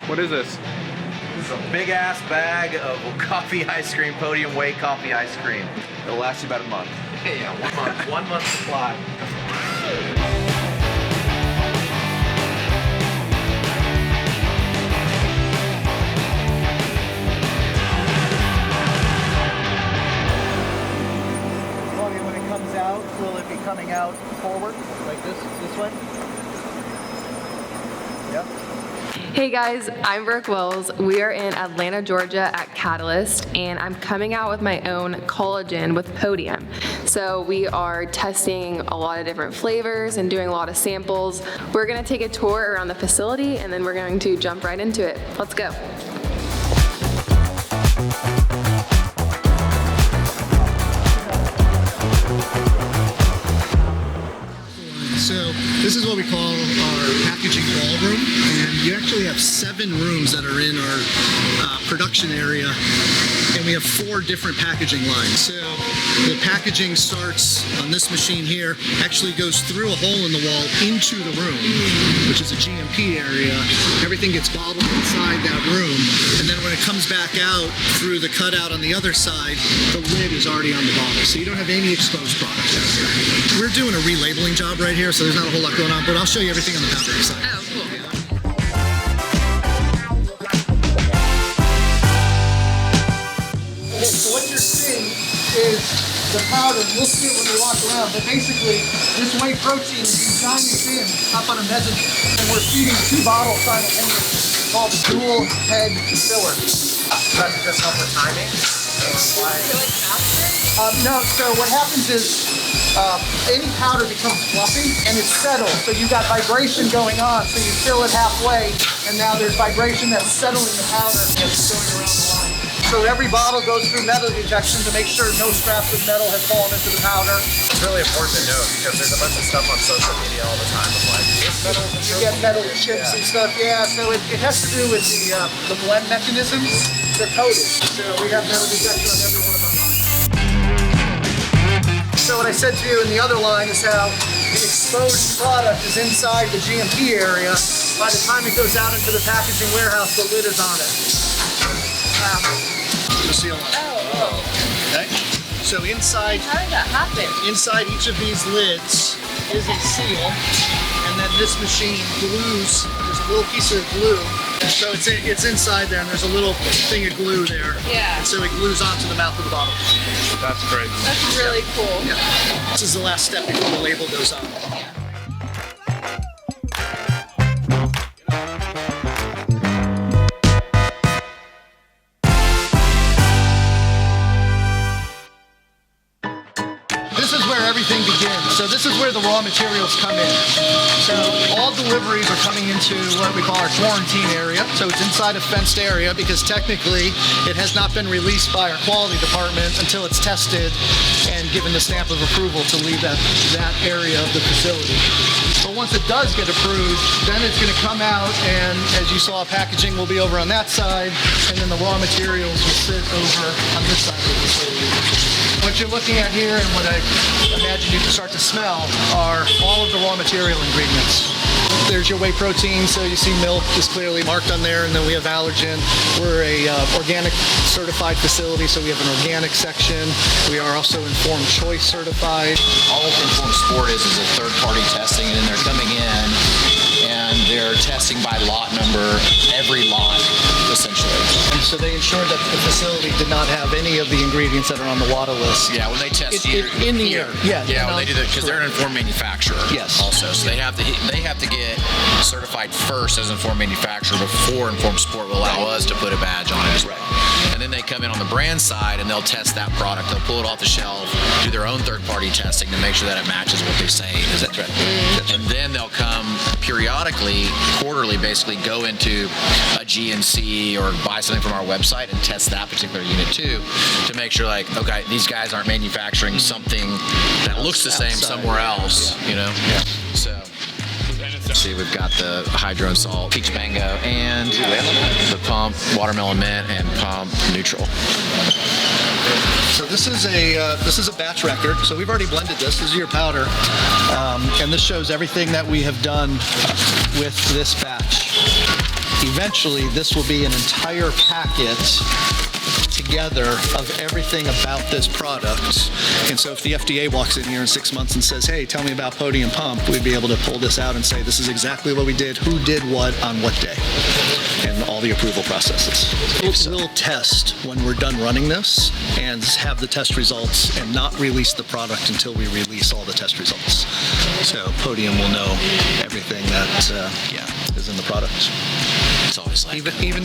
What is this? This is a big ass bag of coffee ice cream, Podium Whey coffee ice cream. It'll last you about a month. Yeah, 1 month. 1 month supply. When it comes out, will it be coming out forward like this way? Yep. Hey guys, I'm Brooke Wells. We are in Atlanta, Georgia at Catalyst, and I'm coming out with my own collagen with Podium. So we are testing a lot of different flavors and doing a lot of samples. We're gonna take a tour around the facility and then we're going to jump right into it. Let's go. So this is what we call our packaging ballroom, and you actually have 7 rooms that are in our production area, and we have 4 different packaging lines. So the packaging starts on this machine here, actually goes through a hole in the wall into the room, which is a GMP area. Everything gets bottled inside that room, and then when it comes back out through the cutout on the other side, the lid is already on the bottle, so you don't have any exposed products out here. We're doing a relabeling job right here, so there's not a whole lot going on, but I'll show you everything on the powdering side. Oh, cool. Okay, so what you're seeing is the powder. We'll see it when we walk around, but basically this whey protein is designed in up on a mezzanine, and we're feeding 2 bottles simultaneously called the dual head filler. Does it just help with timing? No, so what happens is any powder becomes fluffy and it's settled. So you've got vibration going on, so you fill it halfway, and now there's vibration that's settling the powder and it's going around the line. So every bottle goes through metal detection to make sure no scraps of metal have fallen into the powder. It's really important to know because there's a bunch of stuff on social media all the time of like, this metal is You get metal chips and stuff, yeah. So it has to do with the blend mechanisms. They're coated, so we have metal detection on every one of our lines. So what I said to you in the other line is how the exposed product is inside the GMP area. By the time it goes out into the packaging warehouse, the lid is on it. The seal on it. Oh, Okay? So inside, how did that happen? inside each of these lids is a seal, and then this machine glues. There's a little piece of glue. So it's inside there, and there's a little thing of glue there. Yeah. And so it glues onto the mouth of the bottle. That's great. That's really cool. Yeah. This is the last step before the label goes on. This is where everything begins. So this is where the raw materials come in. So all deliveries are coming into what we call our quarantine area. So it's inside a fenced area because technically it has not been released by our quality department until it's tested and given the stamp of approval to leave that area of the facility. But once it does get approved, then it's going to come out, and as you saw, packaging will be over on that side, and then the raw materials will sit over on this side of the facility. What you're looking at here and what I imagine you can start to smell are all of the raw material ingredients. There's your whey protein, so you see milk is clearly marked on there, and then we have allergen. We're a organic certified facility, so we have an organic section. We are also Informed Choice certified. All Informed Sport is a third-party testing, and then they're coming in and they're testing by lot number every lot, essentially. And so they ensured that the facility did not have any of the ingredients that are on the WADA list. Yeah, when they test in the air. Yeah, when they do that, because they're an informed manufacturer. Yes. Also, so they have to get certified first as informed manufacturer before Informed Sport will allow us to put a badge on it as well. And then they come in on the brand side and they'll test that product. They'll pull it off the shelf, do their own third-party testing to make sure that it matches what they say. That's right. And then they'll come periodically, quarterly, basically go into a GNC or buy something from our website and test that particular unit too, to make sure like, okay, these guys aren't manufacturing something that looks the same somewhere else, you know? Yeah. So. See, we've got the hydro and salt, peach mango, and the pump watermelon mint and pump neutral. So this is a batch record. So we've already blended this. This is your powder, and this shows everything that we have done with this batch eventually this will be an entire packet together of everything about this product. And so if the FDA walks in here in 6 months and says, hey, tell me about Podium Pump, we'd be able to pull this out and say, this is exactly what we did, who did what on what day, and all the approval processes. We'll test when we're done running this and have the test results and not release the product until we release all the test results. So Podium will know everything that is in the product. It's always like Even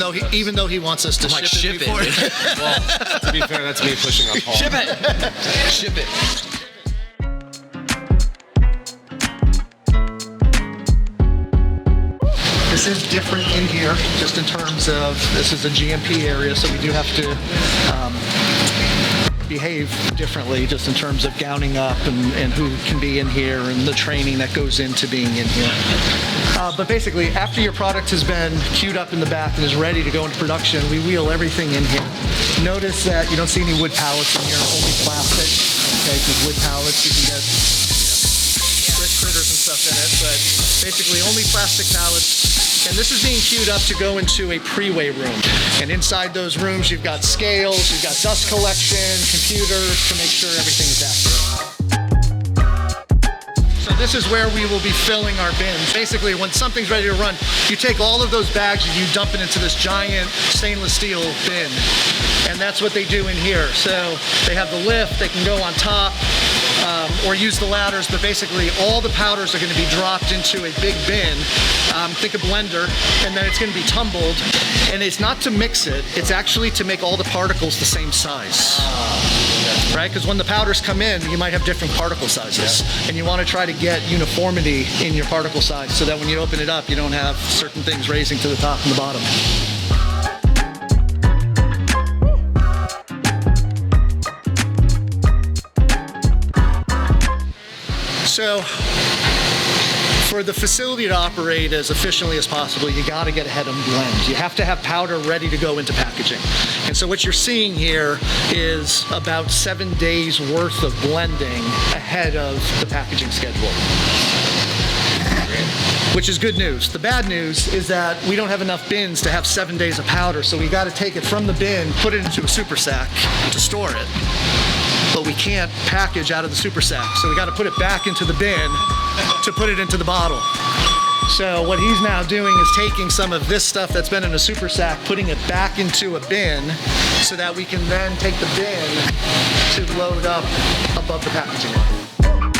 though he wants us to like, ship it before. Well, to be fair, that's me pushing up Paul. Ship it. Ship it. This is different in here, just in terms of this is a GMP area, so we do have to behave differently, just in terms of gowning up and who can be in here and the training that goes into being in here. But basically, after your product has been queued up in the back and is ready to go into production, we wheel everything in here. Notice that you don't see any wood pallets in here, only plastic. Okay, because wood pallets, you can get critters and stuff in it, but basically only plastic pallets. And this is being queued up to go into a pre-weigh room. And inside those rooms, you've got scales, you've got dust collection, computers to make sure everything is accurate. So this is where we will be filling our bins. Basically, when something's ready to run, you take all of those bags and you dump it into this giant stainless steel bin. And that's what they do in here. So they have the lift, they can go on top, or use the ladders, but basically all the powders are going to be dropped into a big bin, think a blender, and then it's going to be tumbled. And it's not to mix it, it's actually to make all the particles the same size. Right? Because when the powders come in, you might have different particle sizes. And you want to try to get uniformity in your particle size so that when you open it up, you don't have certain things raising to the top and the bottom. So, for the facility to operate as efficiently as possible, you got to get ahead of blend. You have to have powder ready to go into packaging. And so what you're seeing here is about 7 days worth of blending ahead of the packaging schedule, which is good news. The bad news is that we don't have enough bins to have 7 days of powder, so we got to take it from the bin, put it into a super sack to store it. But we can't package out of the super sack, so we got to put it back into the bin to put it into the bottle. So what he's now doing is taking some of this stuff that's been in a super sack, putting it back into a bin so that we can then take the bin to load up above the packaging line.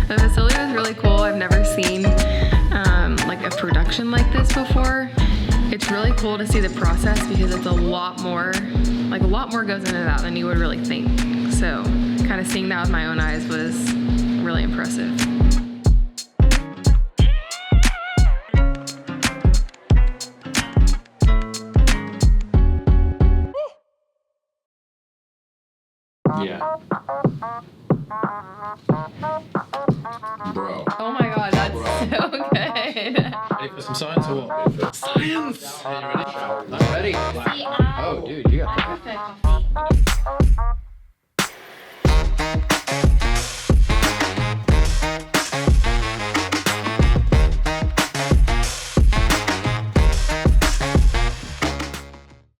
The facility was really cool. I've never seen like a production like this before. It's really cool to see the process because it's a lot more goes into that than you would really think. So kind of seeing that with my own eyes was really impressive. Yeah. Bro. Oh my god, that's so good. Ready for some science or what? Science! Are you ready? I'm ready.